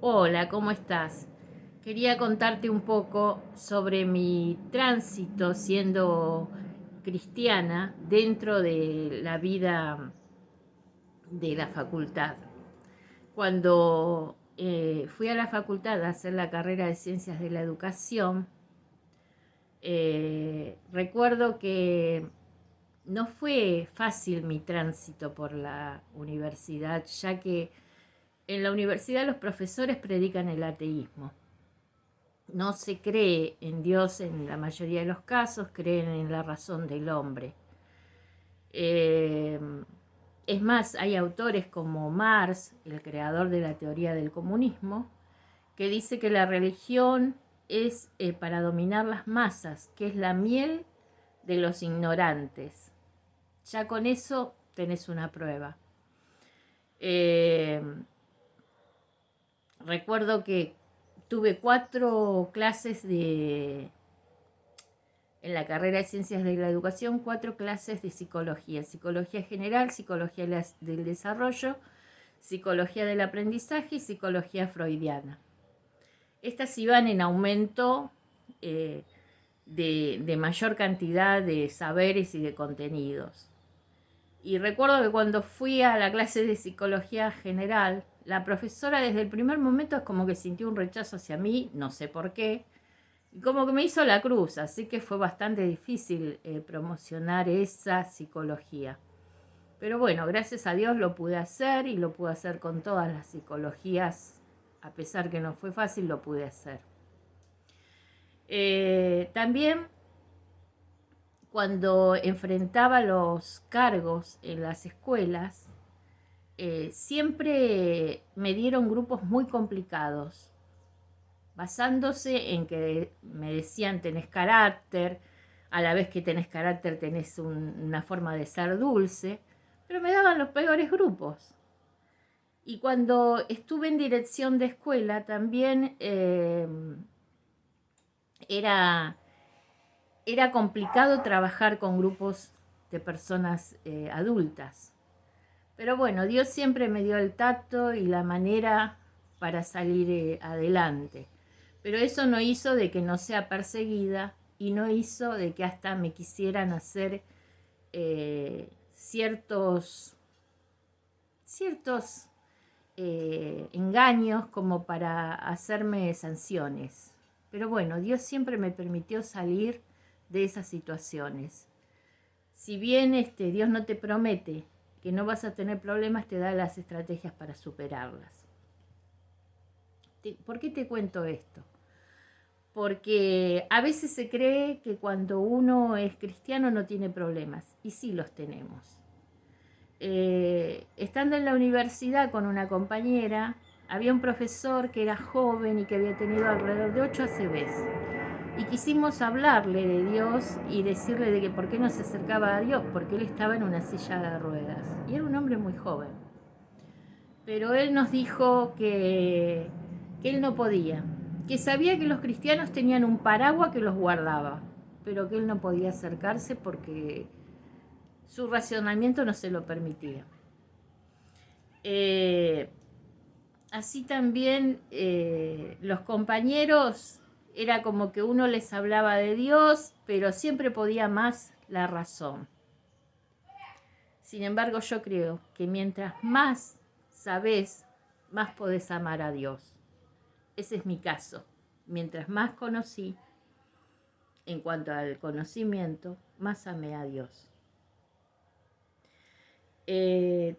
Hola, ¿cómo estás? Quería contarte un poco sobre mi tránsito siendo cristiana dentro de la vida de la facultad. Cuando fui a la facultad a hacer la carrera de Ciencias de la Educación, recuerdo que no fue fácil mi tránsito por la universidad, ya que en la universidad los profesores predican el ateísmo. No se cree en Dios en la mayoría de los casos, creen en la razón del hombre. Eh, es más, hay autores como Marx, el creador de la teoría del comunismo, que dice que la religión es para dominar las masas, que es la miel de los ignorantes. Ya con eso tenés una prueba. Eh, Recuerdo que tuve 4 clases en la carrera de Ciencias de la Educación, 4 clases de psicología: psicología general, psicología del desarrollo, psicología del aprendizaje y psicología freudiana. Estas iban en aumento eh, de mayor cantidad de saberes y de contenidos. Y recuerdo que cuando fui a la clase de psicología general, la profesora desde el primer momento es como que sintió un rechazo hacia mí, no sé por qué, y como que me hizo la cruz, así que fue bastante difícil promocionar esa psicología. Pero bueno, gracias a Dios lo pude hacer y lo pude hacer con todas las psicologías, a pesar que no fue fácil, lo pude hacer. También cuando enfrentaba los cargos en las escuelas, siempre me dieron grupos muy complicados, basándose en que me decían tenés carácter, a la vez que tenés carácter tenés una forma de ser dulce, pero me daban los peores grupos. Y cuando estuve en dirección de escuela también era, era complicado trabajar con grupos de personas adultas. Pero bueno, Dios siempre me dio el tacto y la manera para salir adelante. Pero eso no hizo de que no sea perseguida y no hizo de que hasta me quisieran hacer ciertos engaños como para hacerme sanciones. Pero bueno, Dios siempre me permitió salir de esas situaciones. Si bien Dios no te promete que no vas a tener problemas, te da las estrategias para superarlas. ¿Por qué te cuento esto? Porque a veces se cree que cuando uno es cristiano no tiene problemas, y sí los tenemos. Estando en la universidad con una compañera, había un profesor que era joven y que había tenido alrededor de 8 ACVs. Y quisimos hablarle de Dios y decirle de que por qué no se acercaba a Dios, porque él estaba en una silla de ruedas. Y era un hombre muy joven. Pero él nos dijo que él no podía, que sabía que los cristianos tenían un paraguas que los guardaba, pero que él no podía acercarse porque su racionamiento no se lo permitía. Eh, Así también los compañeros, era como que uno les hablaba de Dios, pero siempre podía más la razón. Sin embargo, yo creo que mientras más sabes, más podés amar a Dios. Ese es mi caso. Mientras más conocí, en cuanto al conocimiento, más amé a Dios.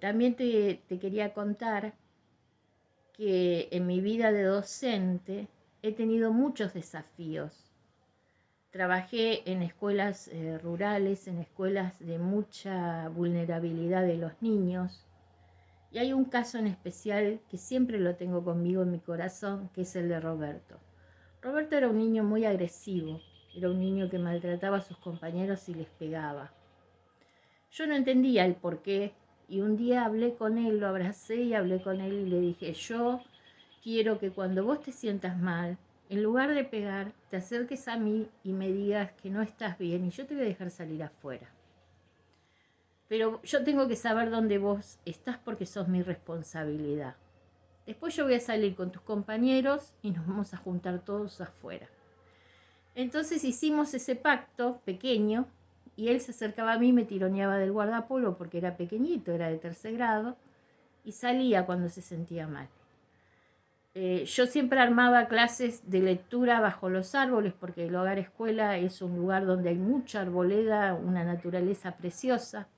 También te quería contar que en mi vida de docente he tenido muchos desafíos. Trabajé en escuelas rurales, en escuelas de mucha vulnerabilidad de los niños. Y hay un caso en especial que siempre lo tengo conmigo en mi corazón, que es el de Roberto. Roberto era un niño muy agresivo, era un niño que maltrataba a sus compañeros y les pegaba. Yo no entendía el por qué, y un día hablé con él, lo abracé y hablé con él y le dije, yo quiero que cuando vos te sientas mal, en lugar de pegar, te acerques a mí y me digas que no estás bien y yo te voy a dejar salir afuera. Pero yo tengo que saber dónde vos estás porque sos mi responsabilidad. Después yo voy a salir con tus compañeros y nos vamos a juntar todos afuera. Entonces hicimos ese pacto pequeño y él se acercaba a mí y me tironeaba del guardapolvo porque era pequeñito, era de 3.er grado y salía cuando se sentía mal. Yo siempre armaba clases de lectura bajo los árboles porque el hogar escuela es un lugar donde hay mucha arboleda, una naturaleza preciosa.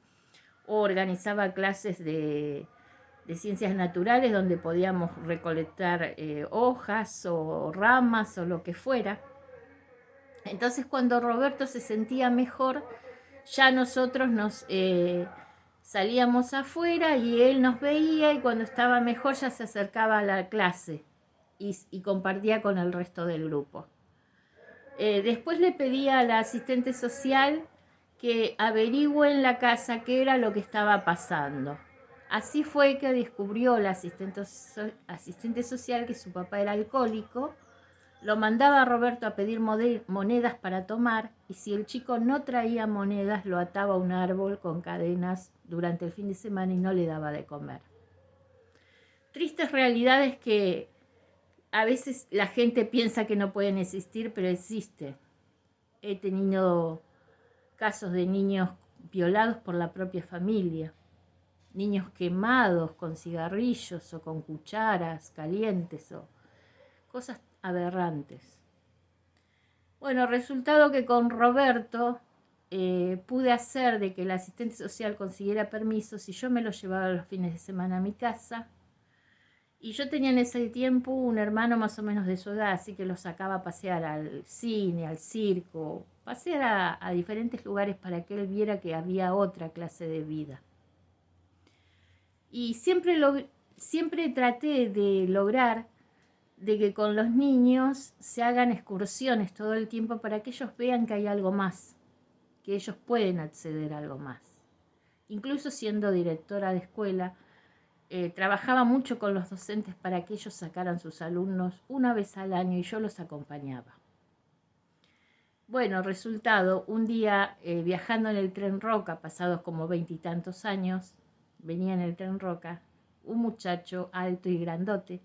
O organizaba clases de ciencias naturales donde podíamos recolectar hojas o ramas o lo que fuera. Entonces cuando Roberto se sentía mejor, ya nosotros nos salíamos afuera y él nos veía y cuando estaba mejor ya se acercaba a la clase y compartía con el resto del grupo. Después le pedí a la asistente social que averigüe en la casa qué era lo que estaba pasando. Así fue que descubrió la asistente social que su papá era alcohólico, lo mandaba a Roberto a pedir monedas para tomar y si el chico no traía monedas lo ataba a un árbol con cadenas durante el fin de semana y no le daba de comer. Tristes realidades que a veces la gente piensa que no pueden existir, pero existe. He tenido casos de niños violados por la propia familia, niños quemados con cigarrillos o con cucharas calientes o cosas aberrantes. Bueno, resultado que con Roberto pude hacer de que el asistente social consiguiera permisos y yo me lo llevaba los fines de semana a mi casa. Y yo tenía en ese tiempo un hermano más o menos de su edad, así que lo sacaba a pasear al cine, al circo, pasear a diferentes lugares para que él viera que había otra clase de vida. Y siempre traté de lograr de que con los niños se hagan excursiones todo el tiempo para que ellos vean que hay algo más, que ellos pueden acceder a algo más. Incluso siendo directora de escuela, trabajaba mucho con los docentes para que ellos sacaran sus alumnos una vez al año y yo los acompañaba. Bueno, resultado, un día viajando en el tren Roca, pasados como 20 y tantos años, venía en el tren Roca, un muchacho alto y grandote,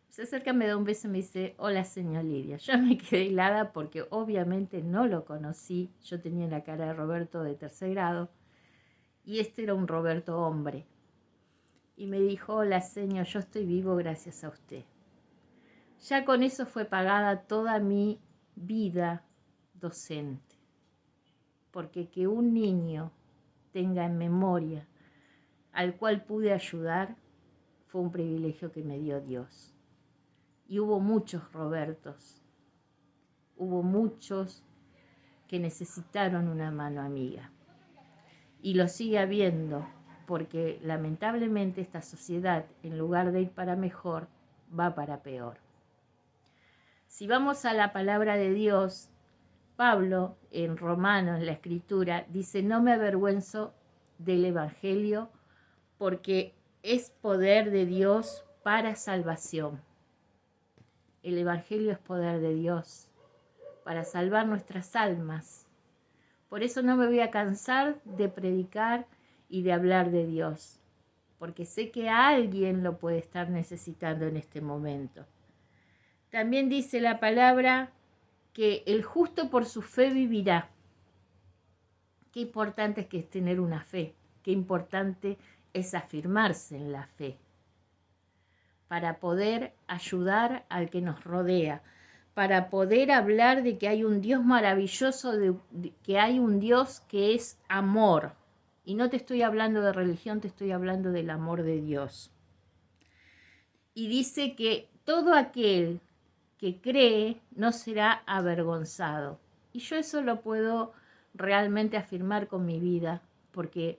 se acerca, me da un beso y me dice, hola señor Lidia. Yo me quedé helada porque obviamente no lo conocí, yo tenía la cara de Roberto de 3.er grado y este era un Roberto hombre. Y me dijo, hola señor, yo estoy vivo gracias a usted. Ya con eso fue pagada toda mi vida docente. Porque que un niño tenga en memoria al cual pude ayudar fue un privilegio que me dio Dios. Y hubo muchos Robertos, hubo muchos que necesitaron una mano amiga. Y lo sigue habiendo, porque lamentablemente esta sociedad, en lugar de ir para mejor, va para peor. Si vamos a la palabra de Dios, Pablo, en Romanos, en la Escritura, dice, no me avergüenzo del Evangelio, porque es poder de Dios para salvación. El Evangelio es poder de Dios para salvar nuestras almas. Por eso no me voy a cansar de predicar y de hablar de Dios, porque sé que alguien lo puede estar necesitando en este momento. También dice la palabra que el justo por su fe vivirá. Qué importante es que es tener una fe, qué importante es afirmarse en la fe para poder ayudar al que nos rodea, para poder hablar de que hay un Dios maravilloso, de que hay un Dios que es amor. Y no te estoy hablando de religión, te estoy hablando del amor de Dios. Y dice que todo aquel que cree no será avergonzado. Y yo eso lo puedo realmente afirmar con mi vida, porque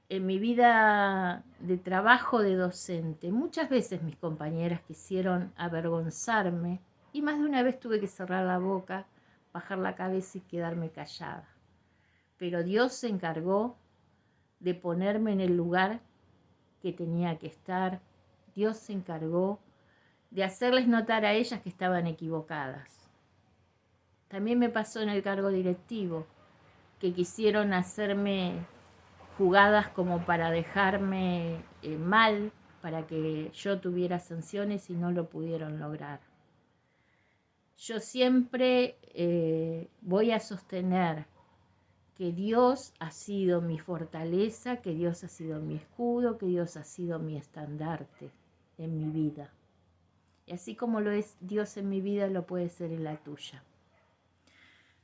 en mi vida de trabajo de docente, muchas veces mis compañeras quisieron avergonzarme y más de una vez tuve que cerrar la boca, bajar la cabeza y quedarme callada. Pero Dios se encargó de ponerme en el lugar que tenía que estar. Dios se encargó de hacerles notar a ellas que estaban equivocadas. También me pasó en el cargo directivo, que quisieron hacerme jugadas como para dejarme mal para que yo tuviera sanciones y no lo pudieron lograr. Yo siempre voy a sostener que Dios ha sido mi fortaleza, que Dios ha sido mi escudo, que Dios ha sido mi estandarte en mi vida. Y así como lo es Dios en mi vida, lo puede ser en la tuya.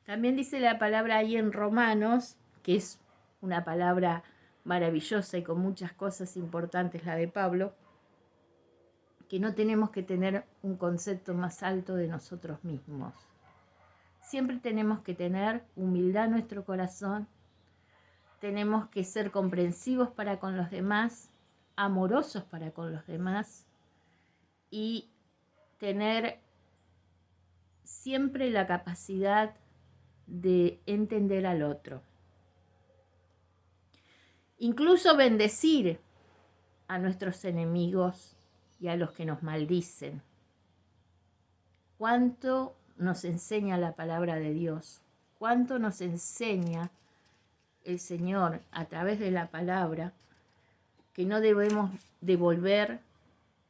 También dice la palabra ahí en Romanos, que es una palabra maravillosa y con muchas cosas importantes, la de Pablo, que no tenemos que tener un concepto más alto de nosotros mismos. Siempre tenemos que tener humildad en nuestro corazón, tenemos que ser comprensivos para con los demás, amorosos para con los demás y tener siempre la capacidad de entender al otro. Incluso bendecir a nuestros enemigos y a los que nos maldicen. ¿Cuánto nos enseña la palabra de Dios? ¿Cuánto nos enseña el Señor a través de la palabra que no debemos devolver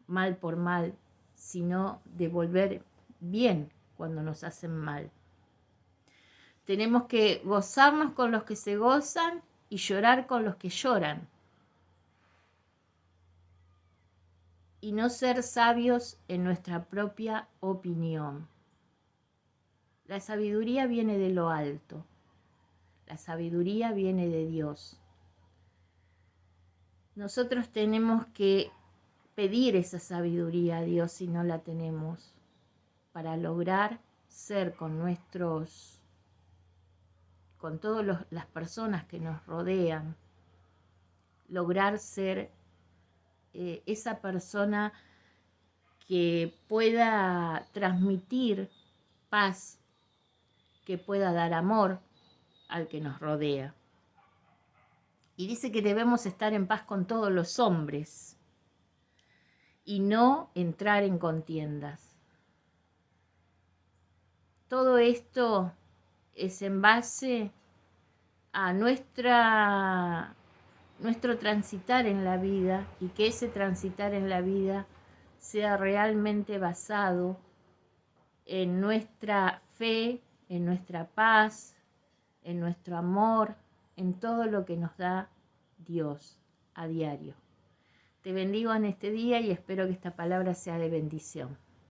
mal por mal, sino devolver bien cuando nos hacen mal? Tenemos que gozarnos con los que se gozan y llorar con los que lloran. Y no ser sabios en nuestra propia opinión. La sabiduría viene de lo alto. La sabiduría viene de Dios. Nosotros tenemos que pedir esa sabiduría a Dios si no la tenemos, para lograr ser con todas las personas que nos rodean, lograr ser esa persona que pueda transmitir paz, que pueda dar amor al que nos rodea. Y dice que debemos estar en paz con todos los hombres y no entrar en contiendas. Todo esto es en base a nuestro transitar en la vida, y que ese transitar en la vida sea realmente basado en nuestra fe, en nuestra paz, en nuestro amor, en todo lo que nos da Dios a diario. Te bendigo en este día y espero que esta palabra sea de bendición.